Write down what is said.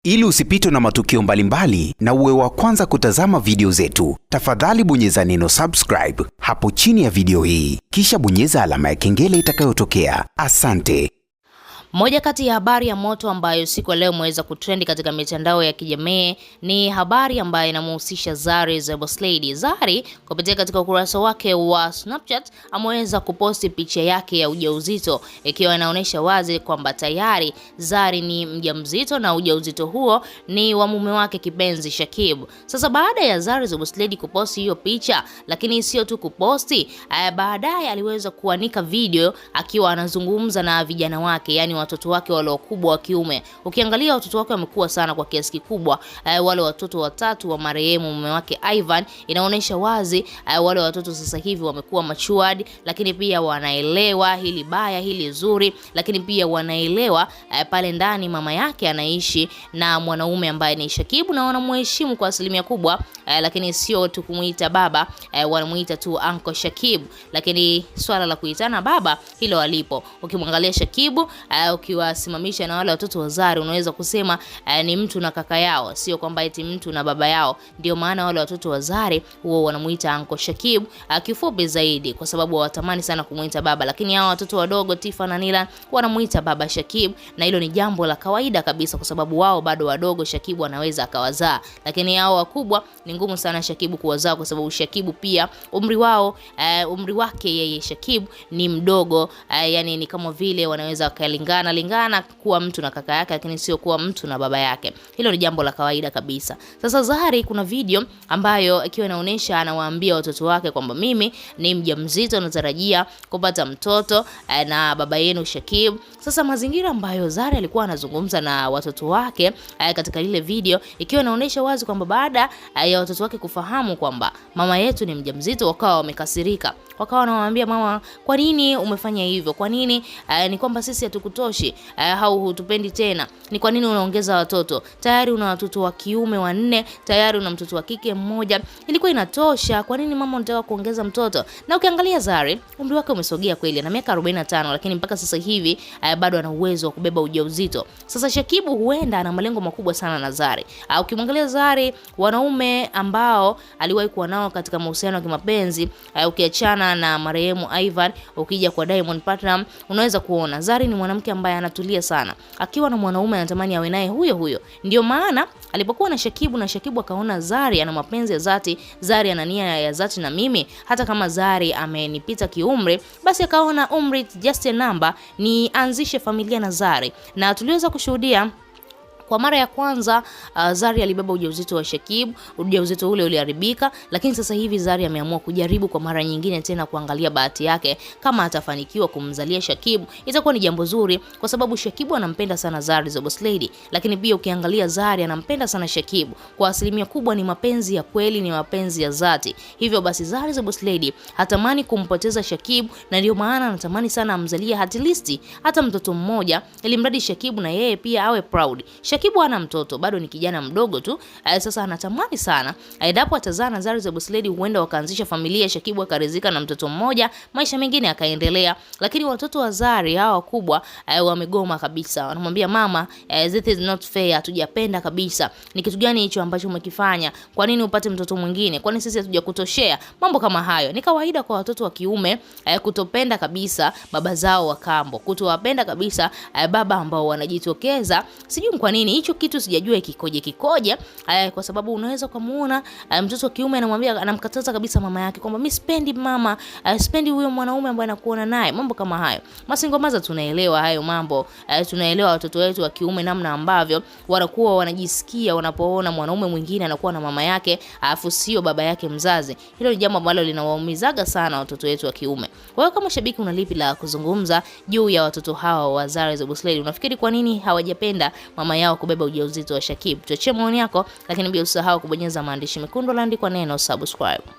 Ili usipitwe na matukio mbalimbali na uwe wa kwanza kutazama video zetu, tafadhali bonyeza neno subscribe hapo chini ya video hii, kisha bonyeza alama ya kengele itakayotokea. Asante. Moja kati ya habari ya moto ambayo siku ya leo imeweza kutrendi katika mitandao ya kijamii ni habari ambayo inamhusisha Zari the Boss Lady. Zari kupitia katika ukurasa wake wa Snapchat ameweza kuposti picha yake ya ujauzito ikiwa inaonyesha wazi kwamba tayari Zari ni mjamzito na ujauzito huo ni wa mume wake kipenzi Shakib. Sasa baada ya Zari the Boss Lady kuposti hiyo picha, lakini sio tu kuposti, baadaye aliweza kuanika video akiwa anazungumza na vijana wake, yani watoto wake wale wakubwa wa kiume. Ukiangalia watoto wake wamekuwa sana kwa kiasi kikubwa. Wale watoto watatu wa marehemu mume wake Ivan, inaonyesha wazi wale watoto sasa hivi wamekuwa matured, lakini pia wanaelewa hili baya hili zuri, lakini pia wanaelewa pale ndani mama yake anaishi na mwanaume ambaye ni Shakib na wanamheshimu kwa asilimia kubwa, lakini sio tu kumuita baba, wanamuita tu Uncle Shakib, lakini swala la kuitana baba hilo alipo. Ukimwangalia Shakib ukiwasimamisha na wale watoto wa Zari, unaweza kusema ni mtu na kaka yao, sio kwamba eti mtu na baba yao. Ndio maana wale watoto wa Zari huwa wanamuita Uncle Shakib kifupi zaidi, kwa sababu watamani sana kumuita baba, lakini hao watoto wadogo Tifa na Nila wanamuita baba Shakib, na hilo ni jambo la kawaida kabisa kwa sababu wao bado wadogo. Shakib anaweza akawazaa, lakini hao wakubwa ni ngumu sana Shakib kuwazaa, kwa sababu Shakib pia umri wake yeye Shakib ni mdogo, yani ni kama vile wanaweza lingana kuwa mtu na kaka yake, lakini sio kuwa mtu na baba yake. Hilo ni jambo la kawaida kabisa. Sasa Zari kuna video ambayo ikiwa inaonyesha anawaambia watoto wake kwamba mimi ni mjamzito, natarajia kupata mtoto na baba yenu Shakib. Sasa mazingira ambayo Zari alikuwa anazungumza na watoto wake katika ile video, ikiwa inaonyesha wazi kwamba baada ya watoto wake kufahamu kwamba mama yetu ni mjamzito, wakawa wamekasirika. Wakawa wanamwambia mama, kwa nini umefanya hivyo? Kwa nini ni kwamba sisi hatukutoshi au hutupendi tena? Ni kwa nini unaongeza watoto? Tayari una watoto wa kiume 4, tayari una mtoto wa kike 1. Ilikuwa inatosha. Kwa nini mama unataka kuongeza mtoto? Na ukiangalia Zari, umri wake umesogea kweli, ana miaka 45, lakini mpaka sasa hivi bado ana uwezo wa kubeba ujauzito. Sasa Shakib huenda ana malengo makubwa sana na Zari. Ukimwangalia Zari, wanaume ambao aliwahi kuwa nao katika mahusiano ya kimapenzi, ukiachana na marehemu Ivan, ukija kwa Diamond Platnumz, unaweza kuona Zari ni mwanamke ambaye anatulia sana. Akiwa na mwanaume anatamani awe naye huyo huyo. Ndio maana alipokuwa na Shakib na Shakib akaona Zari ana mapenzi ya dhati, Zari ana nia ya dhati na mimi, hata kama Zari amenipita kiumri, basi akaona umri just a number, ni anzishe familia na Zari. Na tuliweza kushuhudia kwa mara ya kwanza Zari alibeba ujauzito wa Shakib. Ujauzito ule uliharibika, lakini sasa hivi Zari ameamua kujaribu kwa mara nyingine tena kuangalia bahati yake kama atafanikiwa kumzalia Shakib. Itakuwa ni jambo zuri kwa sababu Shakib anampenda sana Zari the Boss Lady, lakini pia ukiangalia Zari anampenda sana Shakib. Kwa asilimia kubwa ni mapenzi ya kweli, ni mapenzi ya dhati. Hivyo basi Zari the Boss Lady hatamani kumpoteza Shakib, na ndio maana anatamani sana amzalie at least hata mtoto mmoja, ili mradi Shakib na yeye pia awe proud. Shakib ana mtoto, bado ni kijana mdogo tu. Sasa anatamani sana endapo atazaa na Zari the Boss Lady, huenda wakaanzisha familia, Shakib akarizika na mtoto mmoja, maisha mengine yakaendelea. Lakini watoto wa Zari hawa wakubwa wamegoma kabisa. Wanamwambia mama, this is not fair, hatujapenda kabisa. Ni kitu gani hicho ambacho umekifanya? Kwa nini upate mtoto mwingine? Kwani sisi hatujakutoshea? Mambo kama hayo ni kawaida kwa watoto wa kiume kutopenda kabisa baba zao wa kambo, kutowapenda kabisa baba ambao wanajitokeza. Sijui kwa nini hicho kitu, sijajua kikoje, kwa sababu unaweza kumuona mtoto wa kiume anamwambia, anamkataza kabisa mama yake kwamba mimi sipendi mama, sipendi huyo mwanaume ambaye anakuona naye. Mambo kama hayo, masingomaza tunaelewa hayo mambo, tunaelewa watoto wetu wa kiume namna ambavyo wanakuwa wanajisikia wanapoona mwanaume mwingine anakuwa na mama yake alafu sio baba yake mzazi. Hilo ni jambo ambalo linawaumizaga sana watoto wetu wa kiume. Kwa hiyo kama shabiki una lipi la kuzungumza juu ya watoto hawa wa Zari the Boss Lady? Unafikiri kwa nini hawajapenda mama yao kubeba ujauzito wa Shakib? Tuachie maoni yako, lakini pia usahau kubonyeza maandishi mekundu yaliyoandikwa neno subscribe.